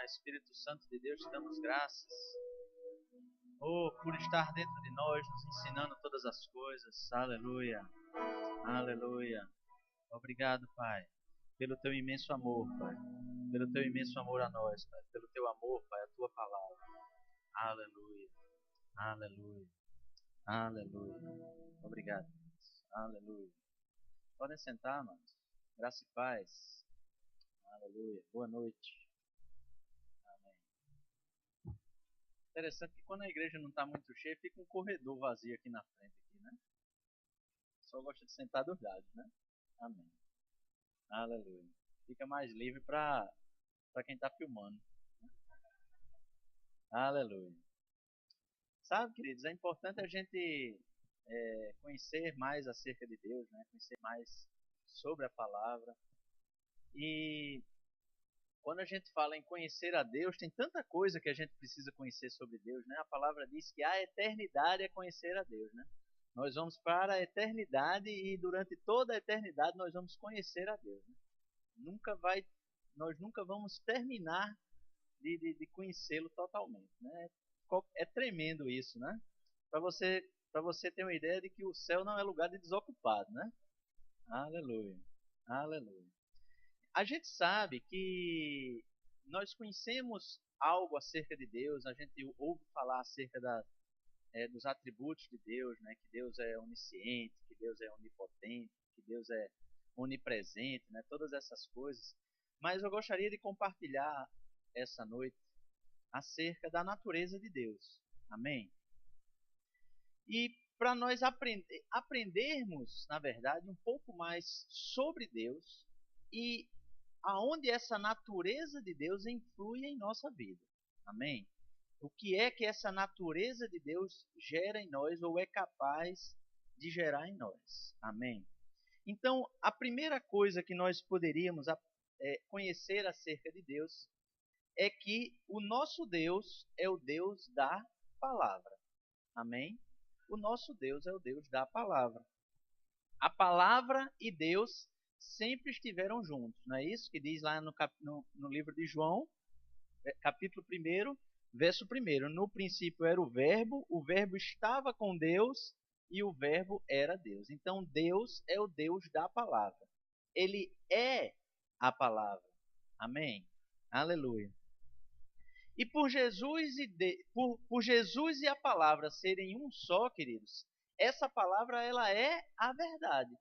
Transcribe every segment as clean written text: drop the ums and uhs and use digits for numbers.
Espírito Santo de Deus, te damos graças. Oh, por estar dentro de nós, nos ensinando todas as coisas. Aleluia. Aleluia. Obrigado, Pai, pelo teu imenso amor, Pai. Pelo teu imenso amor a nós, Pai. Pelo teu amor, Pai, a tua palavra. Aleluia. Aleluia. Aleluia. Obrigado. Aleluia. Podem sentar, amados. Graça e paz. Aleluia. Boa noite. Amém. Interessante que quando a igreja não está muito cheia, fica um corredor vazio aqui na frente, aqui, né? Só gosta de sentar dos lados, né? Amém. Aleluia. Fica mais livre para quem está filmando. Aleluia. Sabe, queridos, é importante a gente conhecer mais acerca de Deus, né? Conhecer mais sobre a palavra. E quando a gente fala em conhecer a Deus, tem tanta coisa que a gente precisa conhecer sobre Deus, né? A palavra diz que a eternidade é conhecer a Deus, né? Nós vamos para a eternidade e durante toda a eternidade nós vamos conhecer a Deus, né? Nós nunca vamos terminar de conhecê-lo totalmente, né? É tremendo isso, né? Para você ter uma ideia de que o céu não é lugar de desocupado, né? Aleluia. Aleluia. A gente sabe que nós conhecemos algo acerca de Deus, a gente ouve falar acerca dos atributos de Deus, né? Que Deus é onisciente, que Deus é onipotente, que Deus é onipresente, né? Todas essas coisas. Mas eu gostaria de compartilhar essa noite acerca da natureza de Deus. Amém? E para nós aprendermos, na verdade, um pouco mais sobre Deus e aonde essa natureza de Deus influi em nossa vida. Amém? O que é que essa natureza de Deus gera em nós ou é capaz de gerar em nós. Amém? Então, a primeira coisa que nós poderíamos conhecer acerca de Deus é que o nosso Deus é o Deus da palavra. Amém? O nosso Deus é o Deus da palavra. A palavra e Deus sempre estiveram juntos. Não é isso que diz lá no livro de João, capítulo 1, verso 1. No princípio era o verbo estava com Deus e o verbo era Deus. Então Deus é o Deus da palavra. Ele é a palavra. Amém? Aleluia. E por Jesus e a palavra serem um só, queridos, essa palavra ela é a verdade.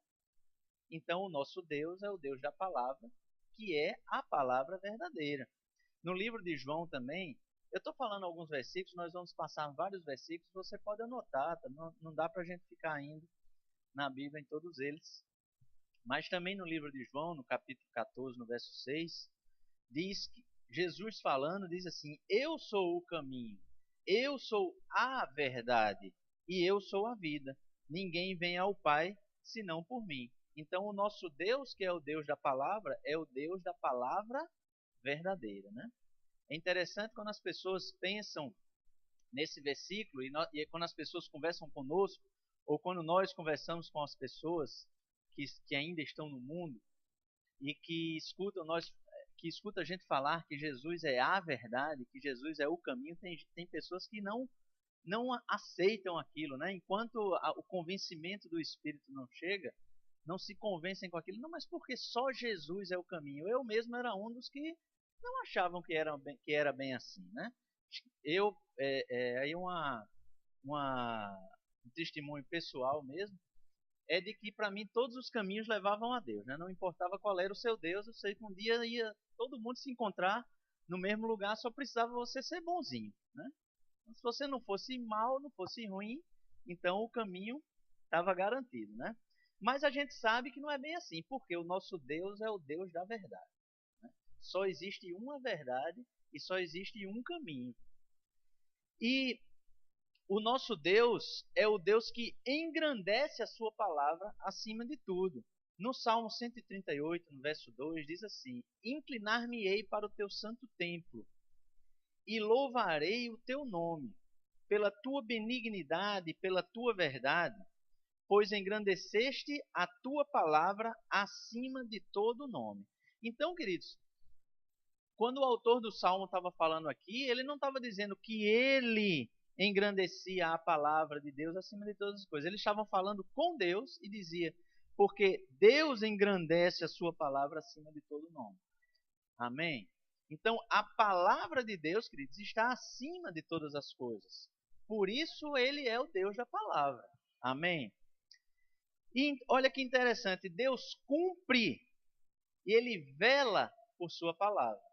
Então o nosso Deus é o Deus da palavra, que é a palavra verdadeira. No livro de João também, eu estou falando alguns versículos, nós vamos passar vários versículos, você pode anotar, tá? Não dá para a gente ficar indo na Bíblia em todos eles. Mas também no livro de João, no capítulo 14, no verso 6, diz que Jesus falando, diz assim: eu sou o caminho, eu sou a verdade e eu sou a vida. Ninguém vem ao Pai senão por mim. Então o nosso Deus, que é o Deus da palavra, é o Deus da palavra verdadeira, né? É interessante quando as pessoas pensam nesse versículo e quando as pessoas conversam conosco ou quando nós conversamos com as pessoas que ainda estão no mundo e que escuta a gente falar que Jesus é a verdade, que Jesus é o caminho, tem pessoas que não aceitam aquilo, né? Enquanto o convencimento do Espírito não chega, não se convencem com aquilo. Não, mas porque só Jesus é o caminho? Eu mesmo era um dos que não achavam que era bem assim, né? Aí um testemunho pessoal mesmo é de que para mim todos os caminhos levavam a Deus, né? Não importava qual era o seu Deus, eu sei que um dia ia todo mundo se encontrar no mesmo lugar, só precisava você ser bonzinho, né? Se você não fosse mal, não fosse ruim, então o caminho estava garantido, né? Mas a gente sabe que não é bem assim, porque o nosso Deus é o Deus da verdade, né? Só existe uma verdade e só existe um caminho. E o nosso Deus é o Deus que engrandece a sua palavra acima de tudo. No Salmo 138, no verso 2, diz assim: inclinar-me-ei para o teu santo templo e louvarei o teu nome, pela tua benignidade e pela tua verdade, pois engrandeceste a tua palavra acima de todo nome. Então, queridos, quando o autor do Salmo estava falando aqui, ele não estava dizendo que ele engrandecia a palavra de Deus acima de todas as coisas. Eles estavam falando com Deus e dizia, porque Deus engrandece a sua palavra acima de todo nome. Amém? Então, a palavra de Deus, queridos, está acima de todas as coisas. Por isso, ele é o Deus da palavra. Amém? E olha que interessante, Deus cumpre e ele vela por sua palavra.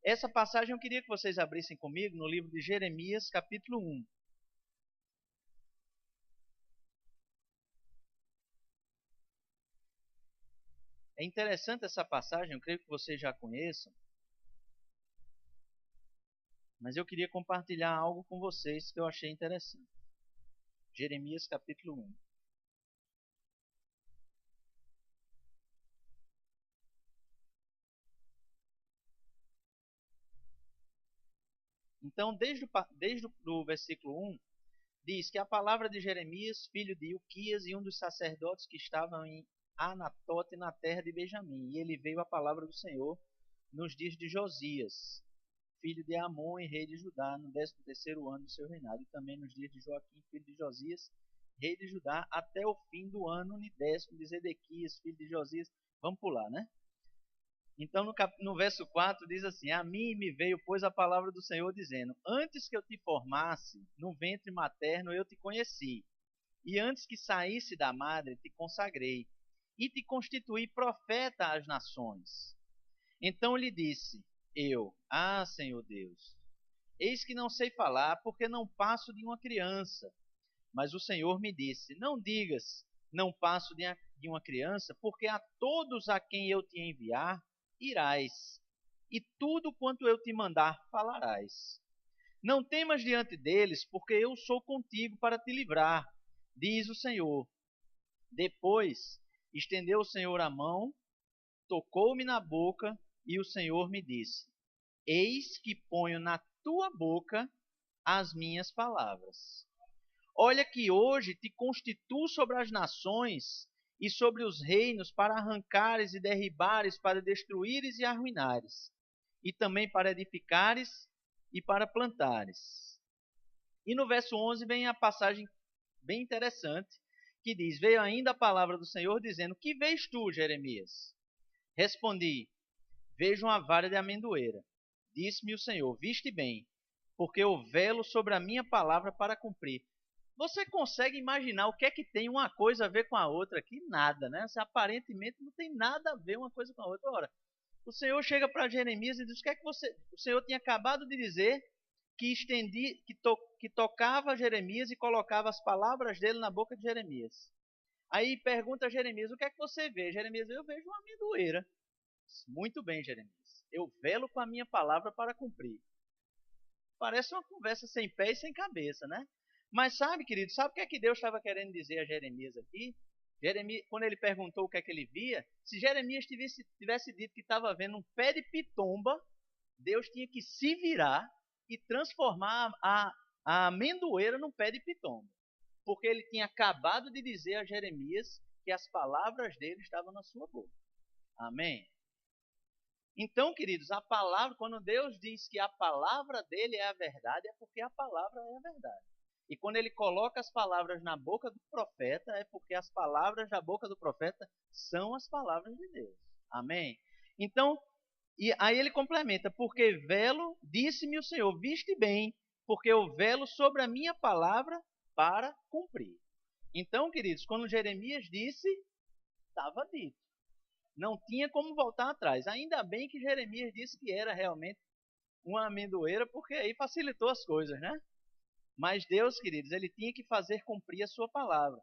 Essa passagem eu queria que vocês abrissem comigo no livro de Jeremias, capítulo 1. É interessante essa passagem, eu creio que vocês já conheçam. Mas eu queria compartilhar algo com vocês que eu achei interessante. Jeremias capítulo 1. Então, desde o versículo 1, diz que a palavra de Jeremias, filho de Ilquias, e um dos sacerdotes que estavam em Anatote, na terra de Benjamim. E ele veio a palavra do Senhor nos dias de Josias, filho de Amon e rei de Judá, no 13º ano do seu reinado, e também nos dias de Joaquim, filho de Josias, rei de Judá, até o fim do ano unidécimo de Zedequias, filho de Josias. Vamos pular, né? Então, no verso 4 diz assim: A mim me veio, pois, a palavra do Senhor, dizendo: Antes que eu te formasse no ventre materno, eu te conheci, e antes que saísse da madre, te consagrei, e te constituí profeta às nações. Então lhe disse: Senhor Deus, eis que não sei falar, porque não passo de uma criança. Mas o Senhor me disse: Não digas, não passo de uma criança, porque a todos a quem eu te enviar, irás, e tudo quanto eu te mandar, falarás. Não temas diante deles, porque eu sou contigo para te livrar, diz o Senhor. Depois estendeu o Senhor a mão, tocou-me na boca, e o Senhor me disse: Eis que ponho na tua boca as minhas palavras. Olha que hoje te constituo sobre as nações e sobre os reinos para arrancares e derribares, para destruíres e arruinares, e também para edificares e para plantares. E no verso 11 vem a passagem bem interessante, que diz: Veio ainda a palavra do Senhor dizendo: Que vês tu, Jeremias? Respondi: Vejo uma vara de amendoeira. Disse-me o Senhor: Viste bem, porque eu velo sobre a minha palavra para cumprir. Você consegue imaginar o que é que tem uma coisa a ver com a outra aqui? Nada, né? Aparentemente não tem nada a ver uma coisa com a outra. Ora, o Senhor chega para Jeremias e diz: O que é que você. O Senhor tinha acabado de dizer que que tocava Jeremias e colocava as palavras dele na boca de Jeremias. Aí pergunta a Jeremias: O que é que você vê? Jeremias: Eu vejo uma amendoeira. Muito bem, Jeremias. Eu velo com a minha palavra para cumprir. Parece uma conversa sem pé e sem cabeça, né? Mas sabe, querido, sabe o que é que Deus estava querendo dizer a Jeremias aqui? Jeremias, quando ele perguntou o que é que ele via, se Jeremias tivesse dito que estava vendo um pé de pitomba, Deus tinha que se virar e transformar a amendoeira num pé de pitomba. Porque ele tinha acabado de dizer a Jeremias que as palavras dele estavam na sua boca. Amém? Então, queridos, a palavra, quando Deus diz que a palavra dele é a verdade, é porque a palavra é a verdade. E quando ele coloca as palavras na boca do profeta, é porque as palavras da boca do profeta são as palavras de Deus. Amém? Então, e aí ele complementa: porque velo, disse-me o Senhor, viste bem, porque eu velo sobre a minha palavra para cumprir. Então, queridos, quando Jeremias disse, estava dito. Não tinha como voltar atrás. Ainda bem que Jeremias disse que era realmente uma amendoeira, porque aí facilitou as coisas, né? Mas Deus, queridos, ele tinha que fazer cumprir a sua palavra.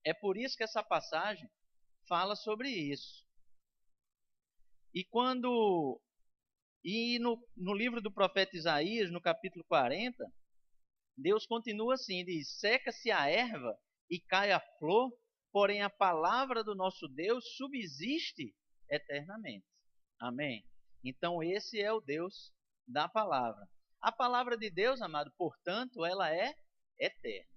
É por isso que essa passagem fala sobre isso. E no livro do profeta Isaías, no capítulo 40, Deus continua assim, diz: Seca-se a erva e cai a flor, porém a palavra do nosso Deus subsiste eternamente. Amém? Então esse é o Deus da palavra. A palavra de Deus, amado, portanto, ela é eterna.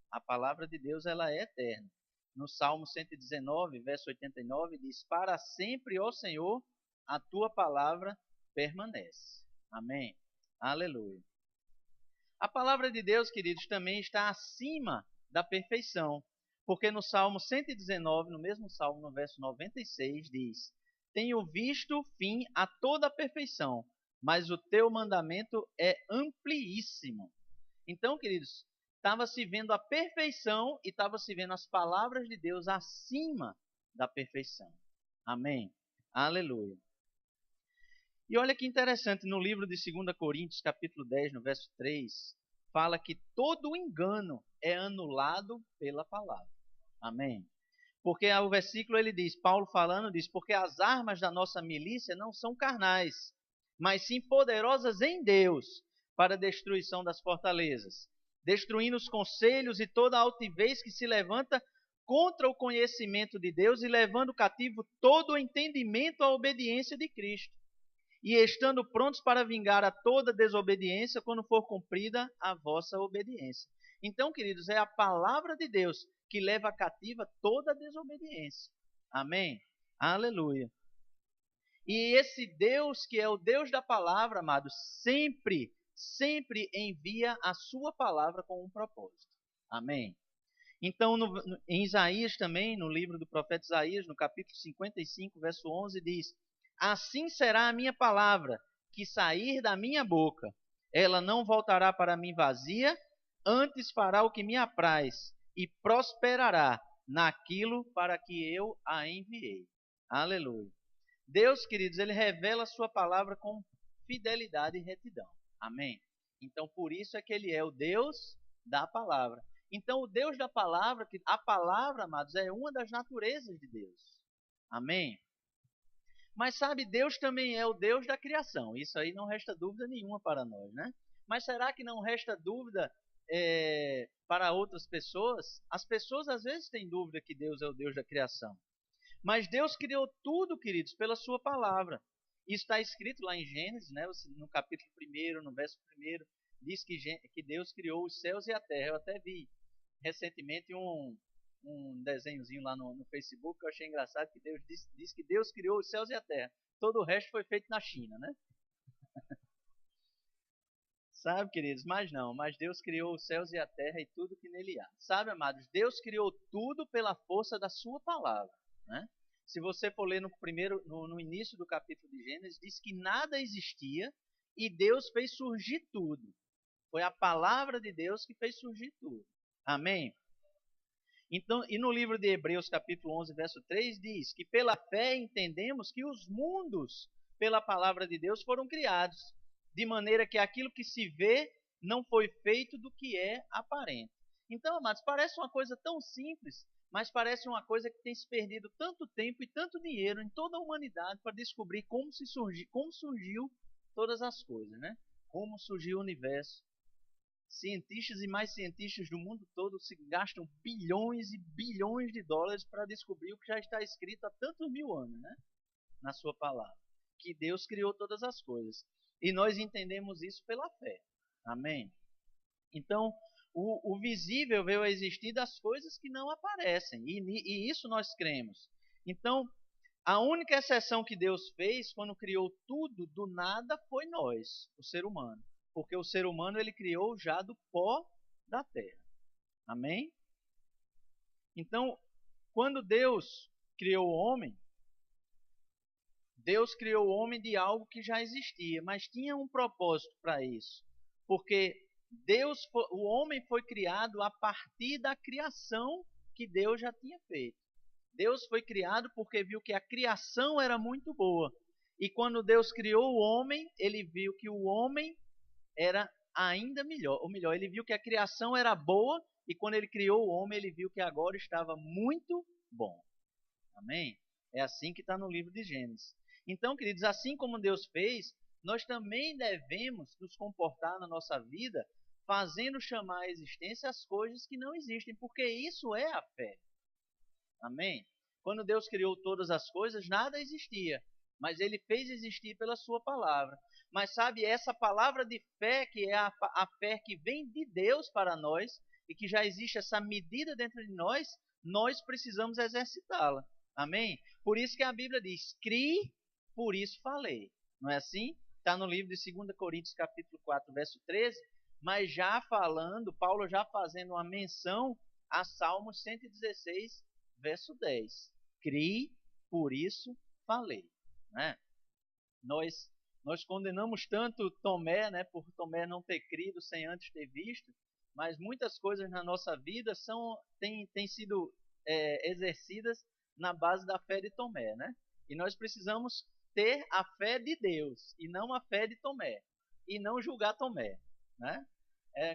A palavra de Deus, ela é eterna. No Salmo 119, verso 89, diz: Para sempre, ó Senhor, a tua palavra permanece. Amém? Aleluia. A palavra de Deus, queridos, também está acima da perfeição. Porque no Salmo 119, no mesmo Salmo, no verso 96, diz: Tenho visto fim a toda a perfeição, mas o teu mandamento é amplíssimo. Então, queridos, estava se vendo a perfeição e estava se vendo as palavras de Deus acima da perfeição. Amém? Aleluia. E olha que interessante, no livro de 2 Coríntios, capítulo 10, no verso 3, fala que todo engano é anulado pela palavra. Amém? Porque o versículo ele diz, Paulo falando diz, porque as armas da nossa milícia não são carnais, mas sim poderosas em Deus para a destruição das fortalezas, destruindo os conselhos e toda a altivez que se levanta contra o conhecimento de Deus e levando cativo todo o entendimento à obediência de Cristo. E estando prontos para vingar a toda desobediência quando for cumprida a vossa obediência. Então, queridos, é a palavra de Deus que leva cativa toda desobediência. Amém? Aleluia. E esse Deus, que é o Deus da palavra, amados, sempre envia a sua palavra com um propósito. Amém? Então, em Isaías também, no livro do profeta Isaías, no capítulo 55, verso 11, diz: Assim será a minha palavra que sair da minha boca. Ela não voltará para mim vazia, antes fará o que me apraz e prosperará naquilo para que eu a enviei. Aleluia. Deus, queridos, ele revela a sua palavra com fidelidade e retidão. Amém? Então, por isso é que ele é o Deus da palavra. Então, o Deus da palavra, a palavra, amados, é uma das naturezas de Deus. Amém? Mas sabe, Deus também é o Deus da criação. Isso aí não resta dúvida nenhuma para nós, né? Mas será que não resta dúvida para outras pessoas? As pessoas às vezes têm dúvida que Deus é o Deus da criação. Mas Deus criou tudo, queridos, pela sua palavra. Isso está escrito lá em Gênesis, né? No capítulo 1, no verso 1, diz que Deus criou os céus e a terra. Eu até vi recentemente um desenhozinho lá no Facebook que eu achei engraçado, que Deus diz que Deus criou os céus e a terra. Todo o resto foi feito na China, né? Sabe, queridos, mas Deus criou os céus e a terra e tudo que nele há. Sabe, amados, Deus criou tudo pela força da sua palavra, né? Se você for ler no início do capítulo de Gênesis, diz que nada existia e Deus fez surgir tudo. Foi a palavra de Deus que fez surgir tudo. Amém? Então, e no livro de Hebreus, capítulo 11, verso 3, diz que pela fé entendemos que os mundos, pela palavra de Deus, foram criados, de maneira que aquilo que se vê não foi feito do que é aparente. Então, amados, parece uma coisa tão simples, mas parece uma coisa que tem se perdido tanto tempo e tanto dinheiro em toda a humanidade para descobrir como surgiu todas as coisas, né? Como surgiu o universo. Cientistas e mais cientistas do mundo todo se gastam bilhões e bilhões de dólares para descobrir o que já está escrito há tantos mil anos, né? Na sua palavra. Que Deus criou todas as coisas. E nós entendemos isso pela fé. Amém? Então, o visível veio a existir das coisas que não aparecem. E isso nós cremos. Então, a única exceção que Deus fez quando criou tudo do nada foi nós, o ser humano. Porque o ser humano ele criou já do pó da terra. Amém? Então, quando Deus criou o homem, Deus criou o homem de algo que já existia, mas tinha um propósito para isso. Porque o homem foi criado a partir da criação que Deus já tinha feito. Deus foi criado porque viu que a criação era muito boa. E quando Deus criou o homem, ele viu que o homem era ainda melhor. Ou melhor, ele viu que a criação era boa e quando ele criou o homem, ele viu que agora estava muito bom. Amém? É assim que está no livro de Gênesis. Então, queridos, assim como Deus fez, nós também devemos nos comportar na nossa vida fazendo chamar à existência as coisas que não existem, porque isso é a fé. Amém? Quando Deus criou todas as coisas, nada existia, mas Ele fez existir pela sua palavra. Mas sabe, essa palavra de fé, que é a fé que vem de Deus para nós, e que já existe essa medida dentro de nós, nós precisamos exercitá-la. Amém? Por isso que a Bíblia diz, crie, por isso falei. Não é assim? está no livro de 2 Coríntios capítulo 4, verso 13, mas já falando, Paulo já fazendo uma menção a Salmos 116, verso 10. Criei, por isso falei. Né? Nós condenamos tanto Tomé, né, por Tomé não ter crido sem antes ter visto, mas muitas coisas na nossa vida têm sido exercidas na base da fé de Tomé. Né? E nós precisamos ter a fé de Deus e não a fé de Tomé, e não julgar Tomé. Né?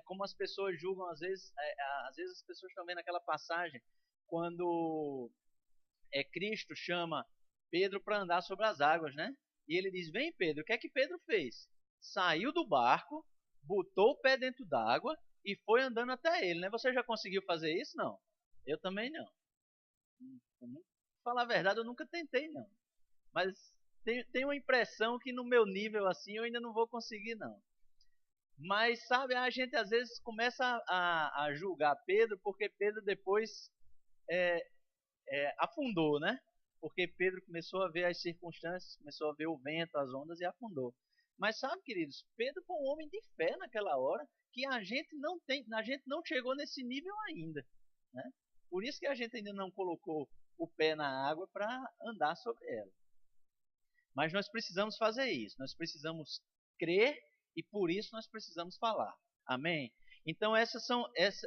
Como as pessoas julgam, às vezes as pessoas estão vendo aquela passagem quando Cristo chama Pedro para andar sobre as águas, né? E ele diz: vem, Pedro. O que é que Pedro fez? Saiu do barco, botou o pé dentro d'água e foi andando até ele, né? Você já conseguiu fazer isso? Não. Eu também não. Pra falar a verdade, eu nunca tentei, não. Mas tenho uma impressão que no meu nível assim eu ainda não vou conseguir, não. Mas, sabe, a gente às vezes começa a julgar Pedro porque Pedro depois afundou, né? Porque Pedro começou a ver as circunstâncias, começou a ver o vento, as ondas e afundou. Mas sabe, queridos, Pedro foi um homem de fé naquela hora que a gente não chegou nesse nível ainda, né? Por isso que a gente ainda não colocou o pé na água para andar sobre ela. Mas nós precisamos fazer isso, nós precisamos crer e por isso nós precisamos falar. Amém? Então essa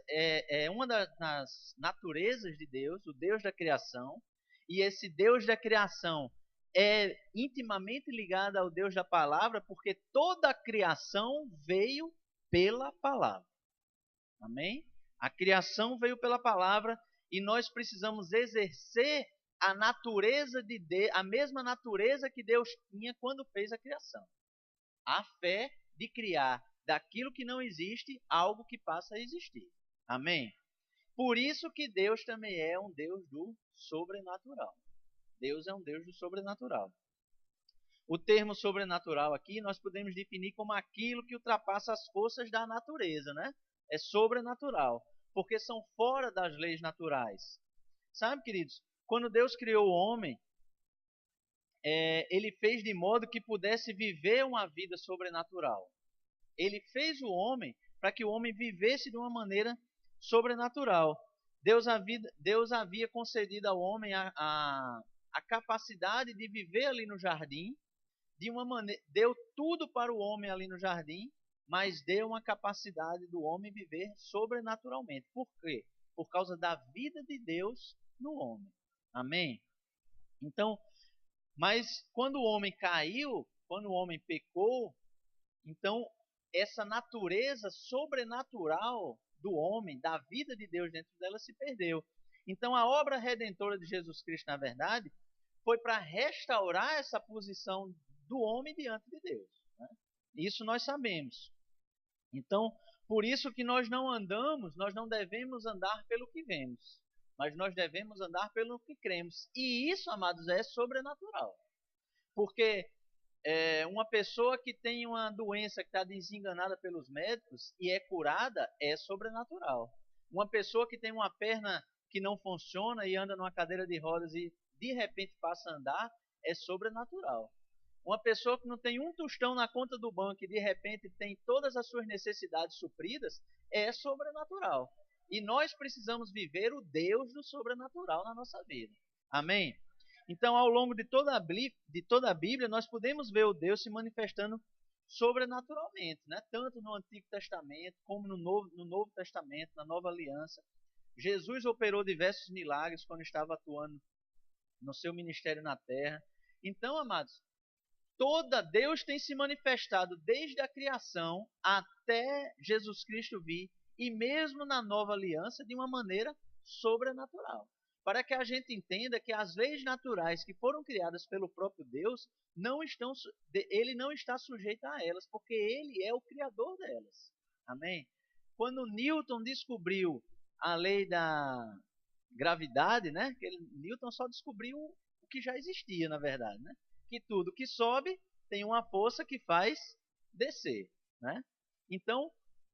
é uma das naturezas de Deus, o Deus da criação, e esse Deus da criação é intimamente ligado ao Deus da palavra, porque toda a criação veio pela palavra. Amém? A criação veio pela palavra e nós precisamos exercer a natureza de Deus, a mesma natureza que Deus tinha quando fez a criação. A fé de criar daquilo que não existe algo que passa a existir. Amém? Por isso que Deus também é um Deus do sobrenatural. Deus é um Deus do sobrenatural. O termo sobrenatural aqui nós podemos definir como aquilo que ultrapassa as forças da natureza, né? É sobrenatural, porque são fora das leis naturais. Sabe, queridos, quando Deus criou o homem, ele fez de modo que pudesse viver uma vida sobrenatural. Ele fez o homem para que o homem vivesse de uma maneira sobrenatural. Deus havia concedido ao homem a capacidade de viver ali no jardim, de uma maneira, deu tudo para o homem ali no jardim, mas deu uma capacidade do homem viver sobrenaturalmente. Por quê? Por causa da vida de Deus no homem. Amém? Então, mas quando o homem caiu, quando o homem pecou, então essa natureza sobrenatural do homem, da vida de Deus dentro dela se perdeu. Então a obra redentora de Jesus Cristo, na verdade, foi para restaurar essa posição do homem diante de Deus. Né? Isso nós sabemos. Então, por isso que nós não devemos andar pelo que vemos, mas nós devemos andar pelo que cremos. E isso, amados, é sobrenatural. Porque uma pessoa que tem uma doença que está desenganada pelos médicos e é curada, é sobrenatural. Uma pessoa que tem uma perna que não funciona e anda numa cadeira de rodas e de repente passa a andar, é sobrenatural. Uma pessoa que não tem um tostão na conta do banco e de repente tem todas as suas necessidades supridas, é sobrenatural. E nós precisamos viver o Deus do sobrenatural na nossa vida. Amém? Então, ao longo de toda a Bíblia, nós podemos ver o Deus se manifestando sobrenaturalmente, né? Tanto no Antigo Testamento como no Novo Testamento, na Nova Aliança. Jesus operou diversos milagres quando estava atuando no seu ministério na terra. Então, amados, Deus tem se manifestado desde a criação até Jesus Cristo vir, e mesmo na Nova Aliança, de uma maneira sobrenatural. Para que a gente entenda que as leis naturais que foram criadas pelo próprio Deus, ele não está sujeito a elas, porque ele é o criador delas. Amém? Quando Newton descobriu a lei da gravidade, né? Newton só descobriu o que já existia, na verdade, né? Que tudo que sobe tem uma força que faz descer, né? Então,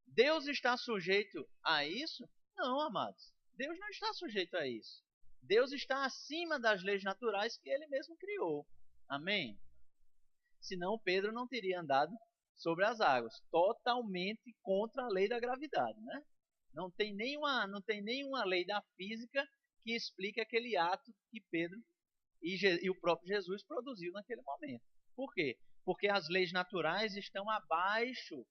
Deus está sujeito a isso? Não, amados. Deus não está sujeito a isso. Deus está acima das leis naturais que ele mesmo criou. Amém? senão Pedro não teria andado sobre as águas, totalmente contra a lei da gravidade, né? Não tem nenhuma lei da física que explique aquele ato que Pedro e o próprio Jesus produziu naquele momento. Por quê? Porque as leis naturais estão abaixo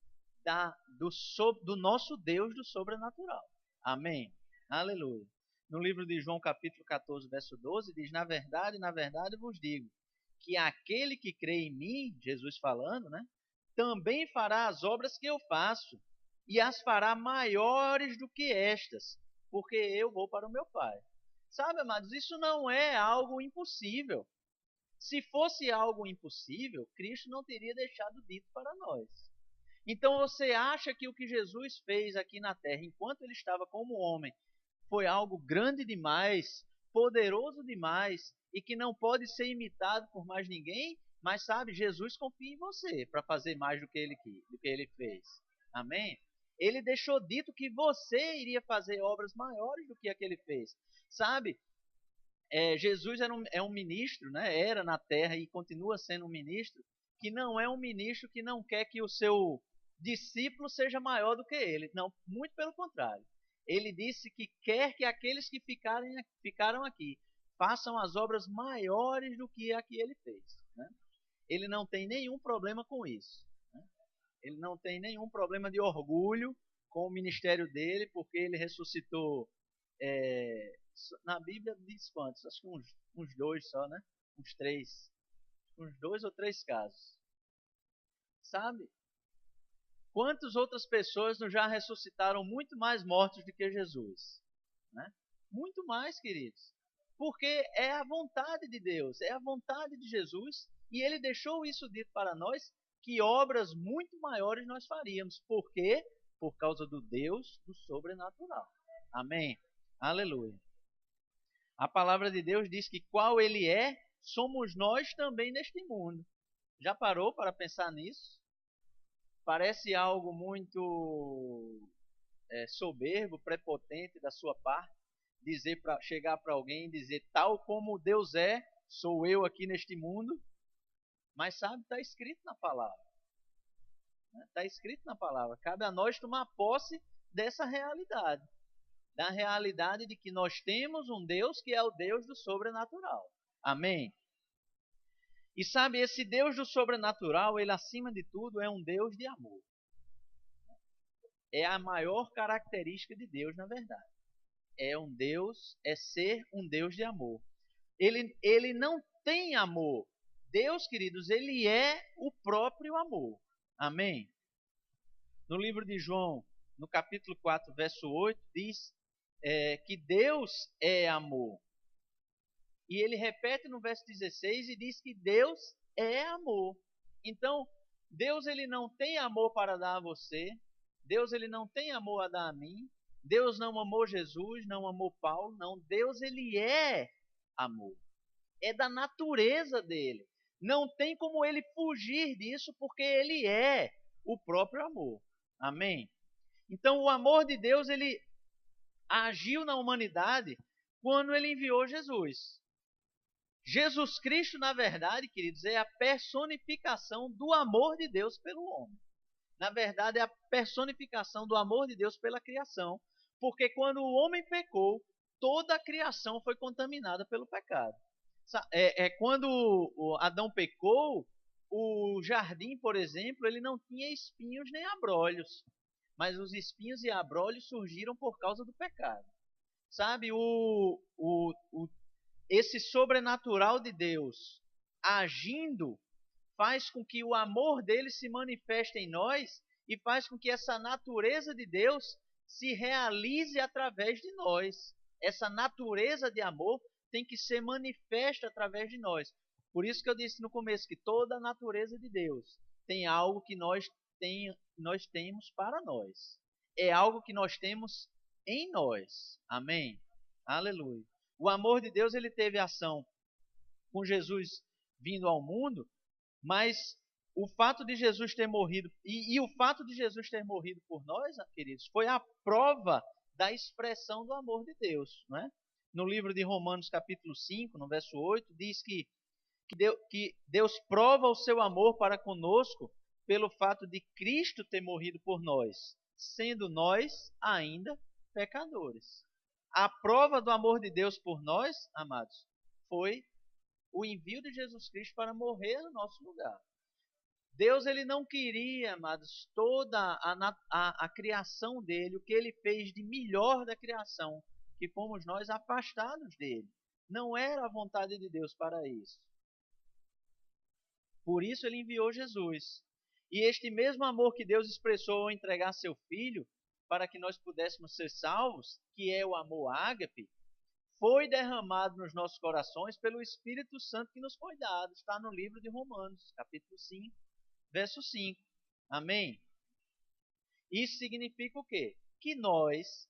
do nosso Deus do sobrenatural. Amém? Aleluia. No livro de João, capítulo 14, verso 12, diz: na verdade vos digo, que aquele que crê em mim, Jesus falando, né, também fará as obras que eu faço, e as fará maiores do que estas, porque eu vou para o meu Pai. Sabe, amados, isso não é algo impossível. Se fosse algo impossível, Cristo não teria deixado dito para nós. Então você acha que o que Jesus fez aqui na terra, enquanto ele estava como homem, foi algo grande demais, poderoso demais e que não pode ser imitado por mais ninguém? Mas sabe, Jesus confia em você para fazer mais do que ele fez. Amém? Ele deixou dito que você iria fazer obras maiores do que a que ele fez. Sabe, Jesus é um ministro, né? Era na terra e continua sendo um ministro, que não é um ministro que não quer que o seu discípulo seja maior do que ele. Não, muito pelo contrário. Ele disse que quer que aqueles que ficaram aqui façam as obras maiores do que a que ele fez. Né? Ele não tem nenhum problema com isso. Né? Ele não tem nenhum problema de orgulho com o ministério dele, porque ele ressuscitou. Na Bíblia diz quantos? Acho que uns dois só, né? Uns três. Uns 2 ou 3 casos. Sabe? Quantas outras pessoas não já ressuscitaram muito mais mortos do que Jesus? Né? Muito mais, queridos. Porque é a vontade de Deus, é a vontade de Jesus, e ele deixou isso dito para nós, que obras muito maiores nós faríamos. Por quê? Por causa do Deus do sobrenatural. Amém? Aleluia. A palavra de Deus diz que qual ele é, somos nós também neste mundo. Já parou para pensar nisso? Parece algo muito soberbo, prepotente da sua parte, chegar para alguém e dizer, tal como Deus é, sou eu aqui neste mundo. Mas sabe, está escrito na palavra. Está escrito na palavra. Cabe a nós tomar posse dessa realidade. Da realidade de que nós temos um Deus que é o Deus do sobrenatural. Amém? E sabe, esse Deus do sobrenatural, ele acima de tudo é um Deus de amor. É a maior característica de Deus, na verdade. É ser um Deus de amor. Ele não tem amor. Deus, queridos, ele é o próprio amor. Amém? No livro de João, no capítulo 4, verso 8, diz que Deus é amor. E ele repete no verso 16 e diz que Deus é amor. Então, Deus ele não tem amor para dar a você. Deus ele não tem amor a dar a mim. Deus não amou Jesus, não amou Paulo, não. Deus ele é amor. É da natureza dele. Não tem como ele fugir disso porque ele é o próprio amor. Amém? Então, o amor de Deus ele agiu na humanidade quando ele enviou Jesus. Jesus Cristo, na verdade, queridos, é a personificação do amor de Deus pelo homem. Na verdade, é a personificação do amor de Deus pela criação, porque quando o homem pecou, toda a criação foi contaminada pelo pecado. Quando o Adão pecou, o jardim, por exemplo, ele não tinha espinhos nem abrolhos, mas os espinhos e abrolhos surgiram por causa do pecado. Sabe, esse sobrenatural de Deus agindo faz com que o amor dele se manifeste em nós e faz com que essa natureza de Deus se realize através de nós. Essa natureza de amor tem que ser manifesta através de nós. Por isso que eu disse no começo que toda a natureza de Deus tem algo que nós temos para nós. É algo que nós temos em nós. Amém? Aleluia. O amor de Deus ele teve ação com Jesus vindo ao mundo, mas o fato de Jesus ter morrido, e o fato de Jesus ter morrido por nós, queridos, foi a prova da expressão do amor de Deus. Não é? No livro de Romanos capítulo 5, no verso 8, diz que que Deus prova o seu amor para conosco pelo fato de Cristo ter morrido por nós, sendo nós ainda pecadores. A prova do amor de Deus por nós, amados, foi o envio de Jesus Cristo para morrer no nosso lugar. Deus ele não queria, amados, toda a criação dele, o que ele fez de melhor da criação, que fomos nós afastados dele. Não era a vontade de Deus para isso. Por isso ele enviou Jesus. E este mesmo amor que Deus expressou ao entregar seu Filho, para que nós pudéssemos ser salvos, que é o amor ágape, foi derramado nos nossos corações pelo Espírito Santo que nos foi dado. Está no livro de Romanos, capítulo 5, verso 5. Amém? Isso significa o quê? Que nós,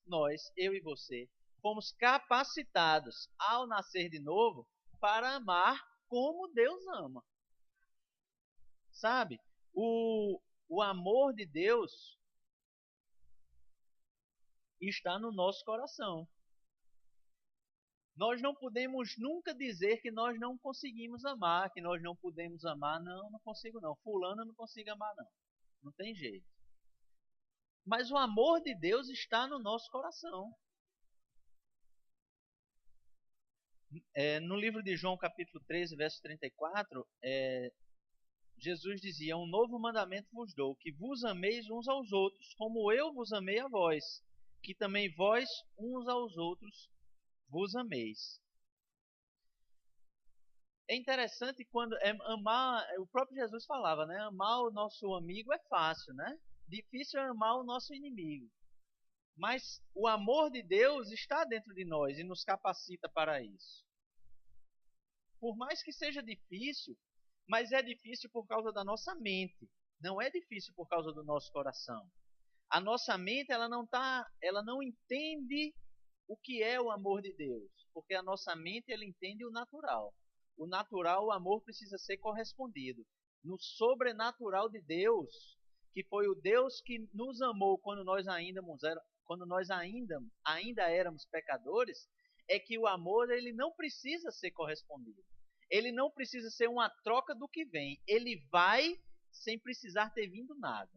eu e você, fomos capacitados ao nascer de novo para amar como Deus ama. Sabe? O amor de Deus está no nosso coração. Nós não podemos nunca dizer que nós não conseguimos amar, que nós não podemos amar. Não, não consigo não. Fulano eu não consigo amar não. Não tem jeito. Mas o amor de Deus está no nosso coração. No livro de João, capítulo 13, verso 34, Jesus dizia: um novo mandamento vos dou, que vos ameis uns aos outros, como eu vos amei a vós, que também vós uns aos outros vos ameis. É interessante quando amar, o próprio Jesus falava, né? Amar o nosso amigo é fácil, né? Difícil é amar o nosso inimigo. Mas o amor de Deus está dentro de nós e nos capacita para isso. Por mais que seja difícil, mas é difícil por causa da nossa mente. Não é difícil por causa do nosso coração. A nossa mente ela não entende o que é o amor de Deus, porque a nossa mente ela entende o natural. O natural, o amor precisa ser correspondido. No sobrenatural de Deus, que foi o Deus que nos amou quando nós ainda éramos pecadores, é que o amor ele não precisa ser correspondido. Ele não precisa ser uma troca do que vem. Ele vai sem precisar ter vindo nada.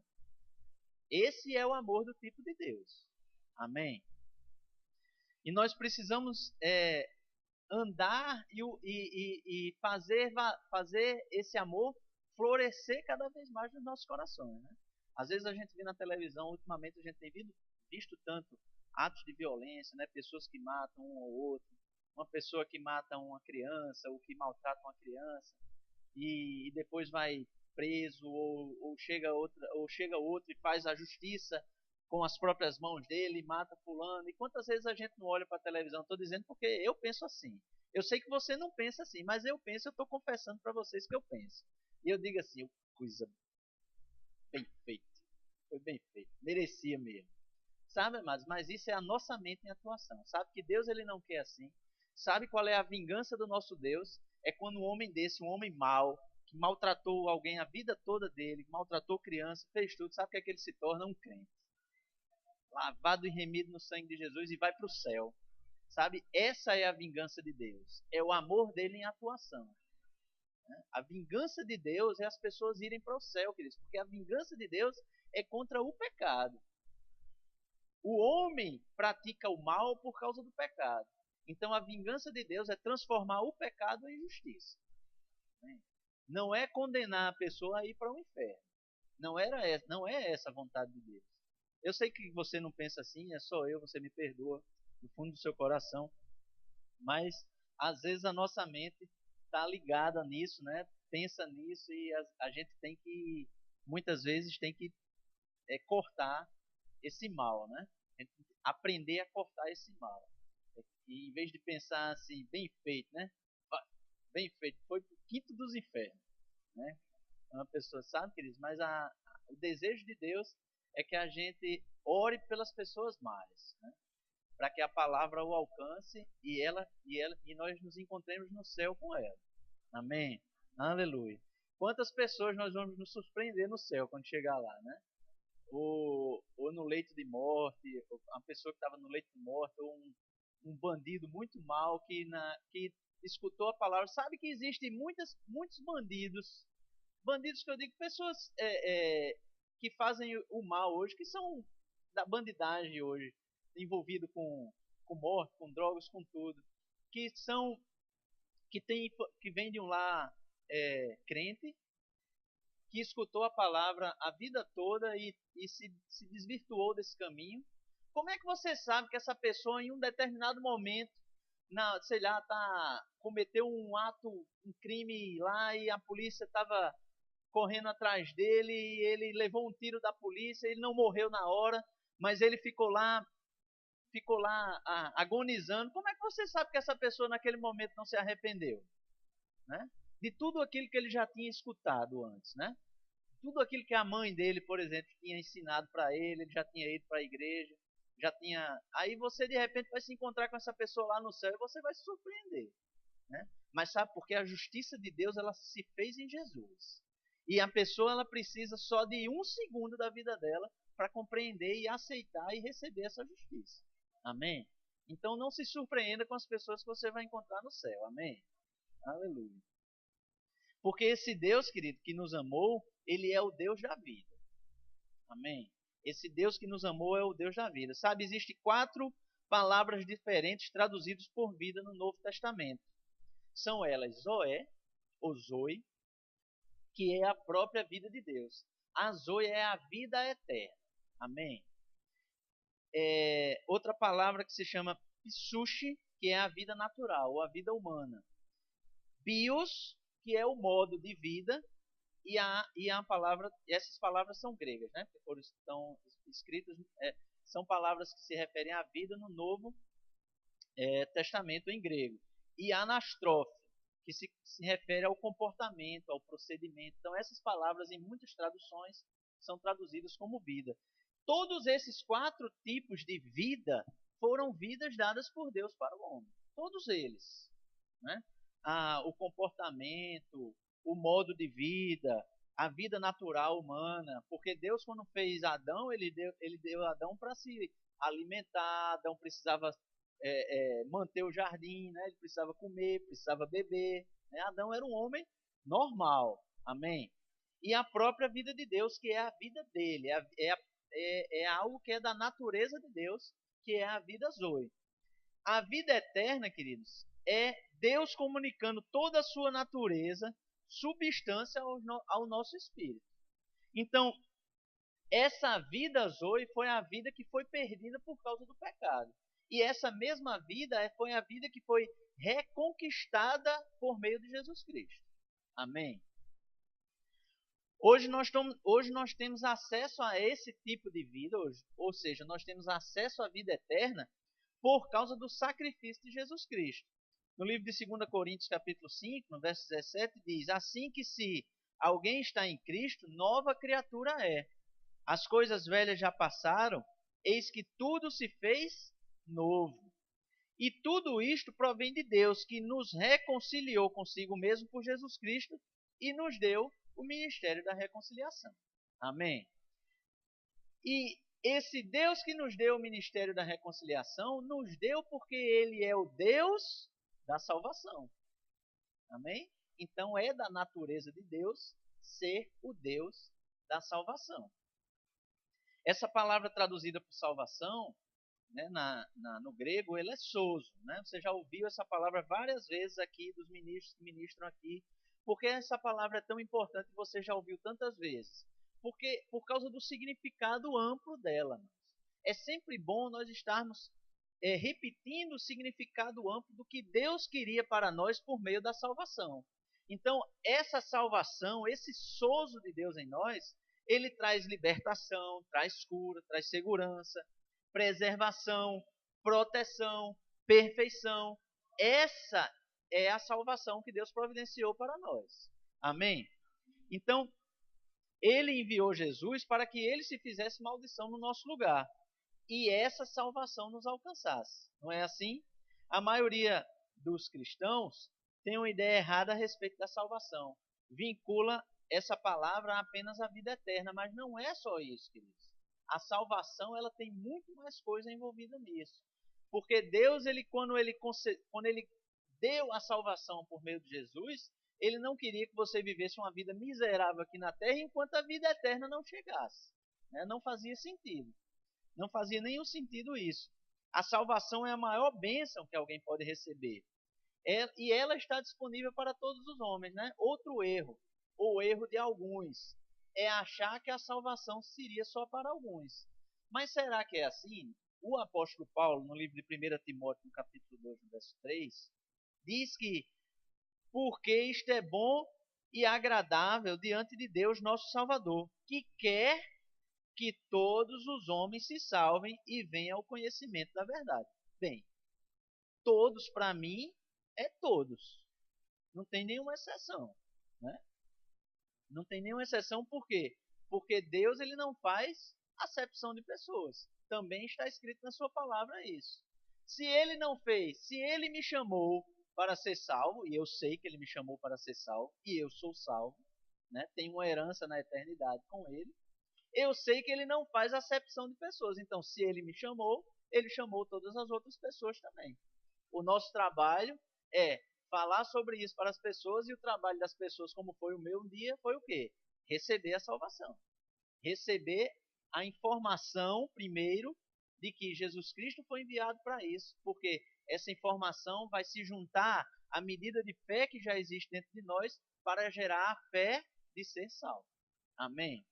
Esse é o amor do tipo de Deus. Amém? E nós precisamos andar e fazer esse amor florescer cada vez mais nos nossos corações. Né? Às vezes a gente vê na televisão, ultimamente a gente tem visto tanto atos de violência, né? Pessoas que matam um ou outro, uma pessoa que mata uma criança ou que maltrata uma criança e depois vai preso ou chega outro e faz a justiça com as próprias mãos dele, mata fulano. E quantas vezes a gente não olha para a televisão? Estou dizendo porque eu penso assim. Eu sei que você não pensa assim, mas eu penso, eu estou confessando para vocês que eu penso. E eu digo assim, coisa bem feita. Foi bem feito. Merecia mesmo. Sabe, amados? Mas isso é a nossa mente em atuação. Sabe que Deus ele não quer assim. Sabe qual é a vingança do nosso Deus? É quando um homem desse, um homem mau, que maltratou alguém a vida toda dele, maltratou criança, fez tudo, sabe o que é que ele se torna? Um crente. Lavado e remido no sangue de Jesus e vai para o céu. Sabe? Essa é a vingança de Deus. É o amor dele em atuação. A vingança de Deus é as pessoas irem para o céu, queridos, porque a vingança de Deus é contra o pecado. O homem pratica o mal por causa do pecado. Então a vingança de Deus é transformar o pecado em justiça. Não é condenar a pessoa a ir para o inferno. Não é essa a vontade de Deus. Eu sei que você não pensa assim, é só eu, você me perdoa no fundo do seu coração. Mas às vezes a nossa mente está ligada nisso, né? Pensa nisso e a gente tem que, muitas vezes, tem que cortar esse mal, né? Aprender a cortar esse mal. E em vez de pensar assim, bem feito, né? Bem feito, foi pro quinto dos infernos, né? Uma pessoa sabe, queridos, mas o desejo de Deus é que a gente ore pelas pessoas mais, né? Para que a palavra o alcance e nós nos encontremos no céu com ela. Amém? Aleluia. Quantas pessoas nós vamos nos surpreender no céu quando chegar lá, né? Ou no leito de morte, uma pessoa que estava no leito de morte, ou um bandido muito mau que escutou a palavra, sabe que existem muitos bandidos, bandidos que eu digo, pessoas que fazem o mal hoje, que são da bandidagem hoje, envolvido com morte, com drogas, com tudo, que são que vem de um lar crente, que escutou a palavra a vida toda e se desvirtuou desse caminho. Como é que você sabe que essa pessoa em um determinado momento, sei lá, cometeu um crime lá e a polícia estava correndo atrás dele e ele levou um tiro da polícia, ele não morreu na hora, mas ele ficou lá agonizando. Como é que você sabe que essa pessoa naquele momento não se arrependeu, né? De tudo aquilo que ele já tinha escutado antes, né? Tudo aquilo que a mãe dele, por exemplo, tinha ensinado para ele já tinha ido para a igreja, já tinha. Aí você de repente vai se encontrar com essa pessoa lá no céu e você vai se surpreender, né? Mas sabe por quê? A justiça de Deus ela se fez em Jesus. E a pessoa ela precisa só de 1 segundo da vida dela para compreender e aceitar e receber essa justiça. Amém? Então não se surpreenda com as pessoas que você vai encontrar no céu. Amém? Aleluia. Porque esse Deus, querido, que nos amou, ele é o Deus da vida. Amém? Esse Deus que nos amou é o Deus da vida. Sabe, existem 4 palavras diferentes traduzidas por vida no Novo Testamento. São elas Zoé, ou Zoe, que é a própria vida de Deus. A Zoe é a vida eterna. Amém? Outra palavra que se chama Psuche, que é a vida natural, ou a vida humana. Bios, que é o modo de vida, e a palavra, essas palavras são gregas, né? Porque estão escritas, são palavras que se referem à vida no Novo Testamento em grego. E anastrofe, que se refere ao comportamento, ao procedimento. Então essas palavras em muitas traduções são traduzidas como vida. Todos esses 4 tipos de vida foram vidas dadas por Deus para o homem. Todos eles, né? O comportamento, o modo de vida, a vida natural humana, porque Deus quando fez Adão, ele deu Adão para se alimentar, Adão precisava manter o jardim, né? Ele precisava comer, precisava beber, né? Adão era um homem normal, amém? E a própria vida de Deus, que é a vida dele, é algo que é da natureza de Deus, que é a vida Zoe. A vida eterna, queridos, é Deus comunicando toda a sua natureza, substância ao nosso espírito. Então, essa vida Zoe foi a vida que foi perdida por causa do pecado. E essa mesma vida foi a vida que foi reconquistada por meio de Jesus Cristo. Amém? Hoje nós temos acesso a esse tipo de vida, ou seja, nós temos acesso à vida eterna por causa do sacrifício de Jesus Cristo. No livro de 2 Coríntios, capítulo 5, no verso 17, diz: assim que se alguém está em Cristo, nova criatura é. As coisas velhas já passaram, eis que tudo se fez novo. E tudo isto provém de Deus, que nos reconciliou consigo mesmo por Jesus Cristo e nos deu o ministério da reconciliação. Amém? E esse Deus que nos deu o ministério da reconciliação, nos deu porque Ele é o Deus da salvação. Amém? Então é da natureza de Deus ser o Deus da salvação. Essa palavra traduzida por salvação, né, no grego, ele é sozo. Né? Você já ouviu essa palavra várias vezes aqui dos ministros que ministram aqui. Por que essa palavra é tão importante e você já ouviu tantas vezes? Porque por causa do significado amplo dela. É sempre bom nós estarmos repetindo o significado amplo do que Deus queria para nós por meio da salvação. Então, essa salvação, esse sozo de Deus em nós, ele traz libertação, traz cura, traz segurança, preservação, proteção, perfeição. Essa é a salvação que Deus providenciou para nós. Amém? Então, ele enviou Jesus para que ele se fizesse maldição no nosso lugar e essa salvação nos alcançasse. Não é assim? A maioria dos cristãos tem uma ideia errada a respeito da salvação. Vincula essa palavra apenas à vida eterna, mas não é só isso, queridos. A salvação ela tem muito mais coisa envolvida nisso. Porque Deus, quando ele deu a salvação por meio de Jesus, ele não queria que você vivesse uma vida miserável aqui na terra enquanto a vida eterna não chegasse. Né? Não fazia sentido. Não fazia nenhum sentido isso. A salvação é a maior bênção que alguém pode receber. E ela está disponível para todos os homens. Né? Outro erro, ou erro de alguns, é achar que a salvação seria só para alguns. Mas será que é assim? O apóstolo Paulo, no livro de 1 Timóteo, no capítulo 2, no verso 3, diz que porque isto é bom e agradável diante de Deus nosso Salvador, que quer que todos os homens se salvem e venham ao conhecimento da verdade. Bem, todos para mim é todos. Não tem nenhuma exceção. Né? Não tem nenhuma exceção por quê? Porque Deus ele não faz acepção de pessoas. Também está escrito na sua palavra isso. Se ele não fez, se ele me chamou para ser salvo, e eu sei que ele me chamou para ser salvo, e eu sou salvo, né? Tenho uma herança na eternidade com ele, eu sei que ele não faz acepção de pessoas. Então, se ele me chamou, ele chamou todas as outras pessoas também. O nosso trabalho é falar sobre isso para as pessoas, e o trabalho das pessoas, como foi o meu um dia, foi o quê? Receber a salvação. Receber a informação, primeiro, de que Jesus Cristo foi enviado para isso, porque essa informação vai se juntar à medida de fé que já existe dentro de nós para gerar a fé de ser salvo. Amém?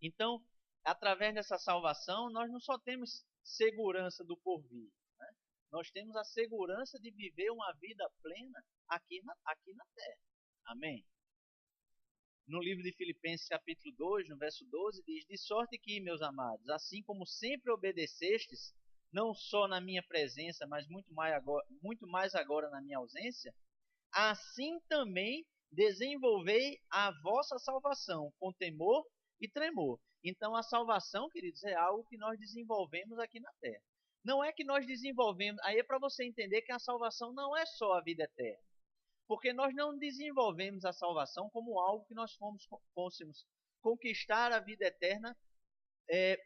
Então, através dessa salvação, nós não só temos segurança do porvir, né? Nós temos a segurança de viver uma vida plena aqui na terra. Amém? No livro de Filipenses, capítulo 2, no verso 12, diz: de sorte que, meus amados, assim como sempre obedecestes, não só na minha presença, mas muito mais agora na minha ausência, assim também desenvolvei a vossa salvação com temor e tremor. Então, a salvação, queridos, é algo que nós desenvolvemos aqui na terra. Não é que nós desenvolvemos, aí é para você entender que a salvação não é só a vida eterna. Porque nós não desenvolvemos a salvação como algo que nós fôssemos conquistar a vida eterna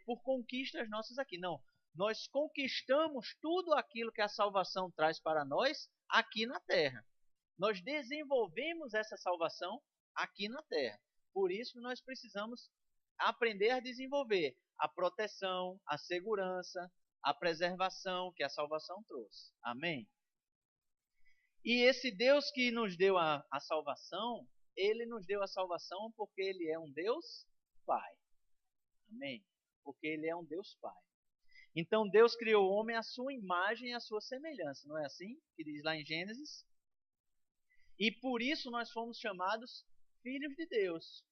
por conquistas nossas aqui. Não, nós conquistamos tudo aquilo que a salvação traz para nós aqui na terra. Nós desenvolvemos essa salvação aqui na terra. Por isso nós precisamos aprender a desenvolver a proteção, a segurança, a preservação que a salvação trouxe. Amém? E esse Deus que nos deu a salvação, ele nos deu a salvação porque ele é um Deus Pai. Amém? Porque ele é um Deus Pai. Então Deus criou o homem à sua imagem e à sua semelhança. Não é assim que diz lá em Gênesis? E por isso nós fomos chamados filhos de Deus.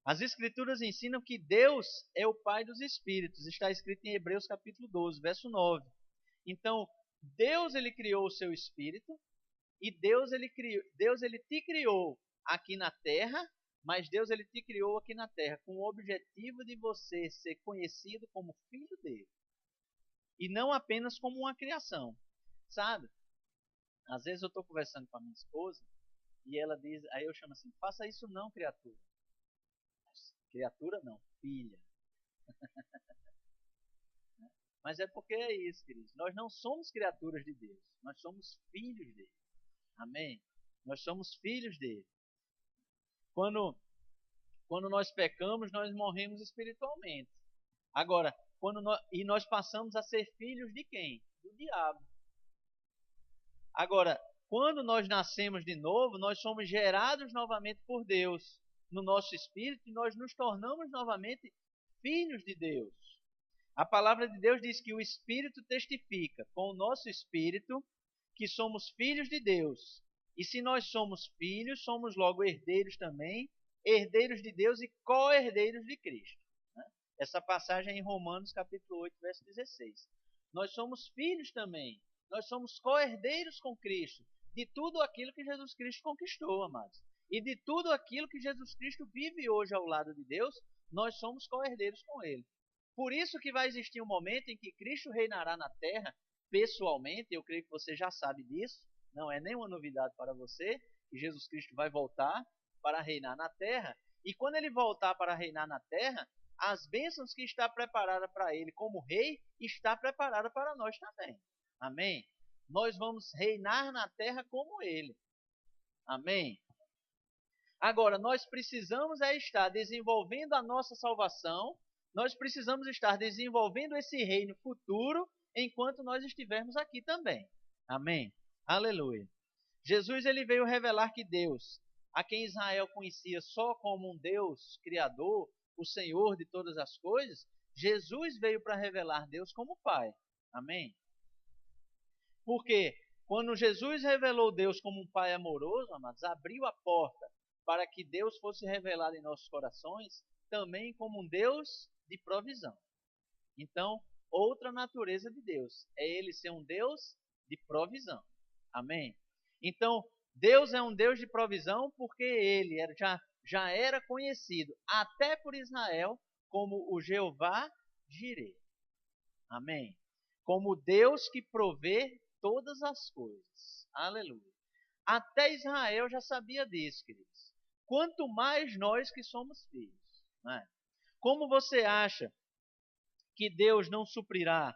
As Escrituras ensinam que Deus é o Pai dos Espíritos. Está escrito em Hebreus capítulo 12, verso 9. Então, Deus ele criou o seu Espírito, e Deus ele te criou aqui na terra, mas Deus ele te criou aqui na terra com o objetivo de você ser conhecido como filho dele. E não apenas como uma criação. Sabe? Às vezes eu estou conversando com a minha esposa e ela diz, aí eu chamo assim, faça isso não, criatura. Criatura não, filha. Mas é porque é isso, queridos. Nós não somos criaturas de Deus, nós somos filhos dele. Amém? Nós somos filhos dele. Quando nós pecamos, nós morremos espiritualmente. Agora, nós passamos a ser filhos de quem? Do diabo. Agora, quando nós nascemos de novo, nós somos gerados novamente por Deus no nosso espírito e nós nos tornamos novamente filhos de Deus. A palavra de Deus diz que o Espírito testifica com o nosso espírito que somos filhos de Deus. E se nós somos filhos, somos logo herdeiros também, herdeiros de Deus e co-herdeiros de Cristo. Essa passagem é em Romanos capítulo 8, verso 16. Nós somos filhos também. Nós somos co-herdeiros com Cristo de tudo aquilo que Jesus Cristo conquistou, amados. E de tudo aquilo que Jesus Cristo vive hoje ao lado de Deus, nós somos co-herdeiros com Ele. Por isso que vai existir um momento em que Cristo reinará na terra, pessoalmente, eu creio que você já sabe disso, não é nenhuma novidade para você, que Jesus Cristo vai voltar para reinar na terra, e quando Ele voltar para reinar na terra, as bênçãos que está preparada para Ele como rei, está preparada para nós também. Amém? nós vamos reinar na terra como Ele. Amém? Agora, nós precisamos estar desenvolvendo a nossa salvação, nós precisamos estar desenvolvendo esse reino futuro enquanto nós estivermos aqui também. Amém? Aleluia. Jesus ele veio revelar que Deus, a quem Israel conhecia só como um Deus criador, o Senhor de todas as coisas, Jesus veio para revelar Deus como Pai. Amém? Porque quando Jesus revelou Deus como um Pai amoroso, amados, abriu a porta para que Deus fosse revelado em nossos corações também como um Deus de provisão. Então, outra natureza de Deus é Ele ser um Deus de provisão. Amém? Então, Deus é um Deus de provisão porque Ele já era conhecido até por Israel como o Jeová Jireh. Amém? Como Deus que provê todas as coisas. Aleluia. Até Israel já sabia disso, queridos. Quanto mais nós que somos filhos. Né? Como você acha que Deus não suprirá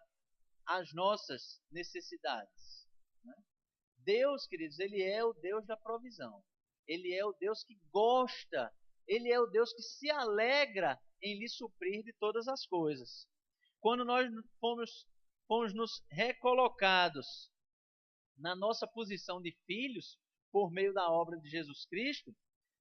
as nossas necessidades? Né? Deus, queridos, Ele é o Deus da provisão. Ele é o Deus que gosta. Ele é o Deus que se alegra em lhe suprir de todas as coisas. Quando nós fomos nos recolocados na nossa posição de filhos, por meio da obra de Jesus Cristo,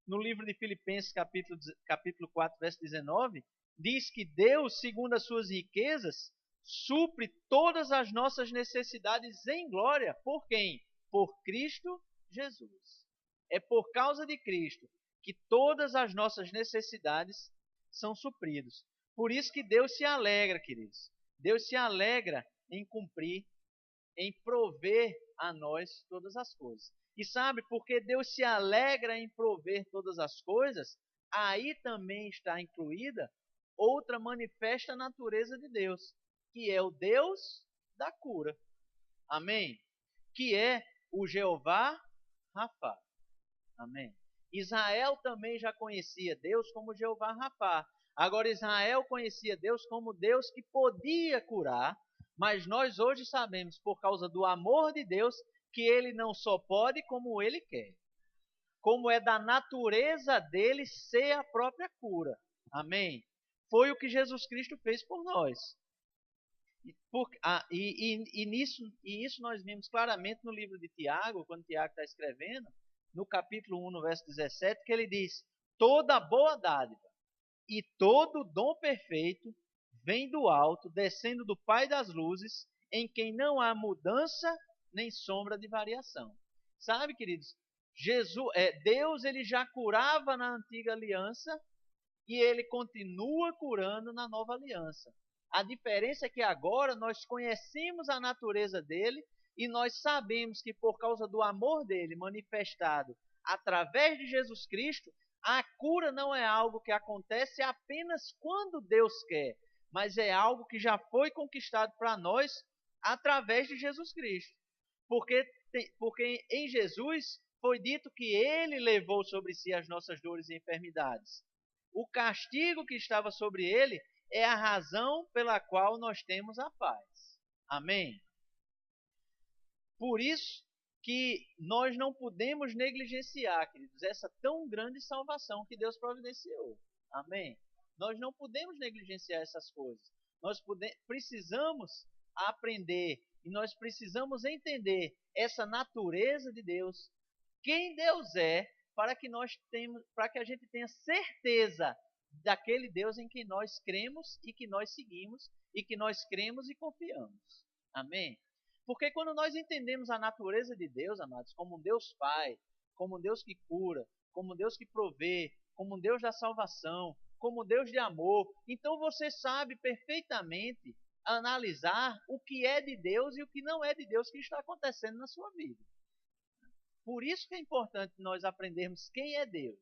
no livro de Filipenses, capítulo 4, verso 19, diz que Deus, segundo as suas riquezas, supre todas as nossas necessidades em glória. Por quem? Por Cristo Jesus. É por causa de Cristo que todas as nossas necessidades são supridas. Por isso que Deus se alegra, queridos. Deus se alegra em cumprir, em prover a nós todas as coisas. E sabe, porque Deus se alegra em prover todas as coisas, aí também está incluída outra manifesta natureza de Deus, que é o Deus da cura. Amém? Que é o Jeová Rafá. Amém? Israel também já conhecia Deus como Jeová Rafá. Agora Israel conhecia Deus como Deus que podia curar, mas nós hoje sabemos, por causa do amor de Deus, que Ele não só pode, como Ele quer. Como é da natureza dele ser a própria cura. Amém? Foi o que Jesus Cristo fez por nós. E isso nós vimos claramente no livro de Tiago, quando Tiago está escrevendo, no capítulo 1, no verso 17, que ele diz: toda boa dádiva e todo dom perfeito vem do alto, descendo do Pai das luzes, em quem não há mudança nem sombra de variação. Sabe, queridos, Deus ele já curava na antiga aliança e ele continua curando na nova aliança. A diferença é que agora nós conhecemos a natureza dele e nós sabemos que por causa do amor dele manifestado através de Jesus Cristo, a cura não é algo que acontece apenas quando Deus quer, mas é algo que já foi conquistado para nós através de Jesus Cristo. Porque em Jesus foi dito que ele levou sobre si as nossas dores e enfermidades. O castigo que estava sobre ele é a razão pela qual nós temos a paz. Amém? Por isso que nós não podemos negligenciar, queridos, essa tão grande salvação que Deus providenciou. Amém? Nós não podemos negligenciar essas coisas. Precisamos aprender e nós precisamos entender essa natureza de Deus, quem Deus é, para que a gente tenha certeza daquele Deus em que nós cremos e que nós seguimos e que nós cremos e confiamos. Amém? Porque quando nós entendemos a natureza de Deus, amados, como um Deus Pai, como um Deus que cura, como um Deus que provê, como um Deus da salvação, como um Deus de amor, então você sabe perfeitamente analisar o que é de Deus e o que não é de Deus que está acontecendo na sua vida. Por isso que é importante nós aprendermos quem é Deus,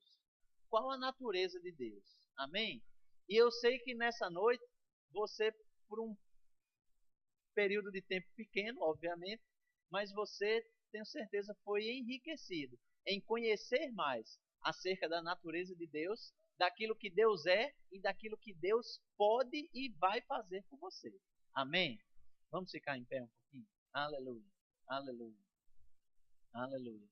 qual a natureza de Deus. Amém? E eu sei que nessa noite, você, por um período de tempo pequeno, obviamente, mas você, tenho certeza, foi enriquecido em conhecer mais acerca da natureza de Deus, daquilo que Deus é e daquilo que Deus pode e vai fazer por você. Amém? Vamos ficar em pé um pouquinho? Aleluia. Aleluia. Aleluia.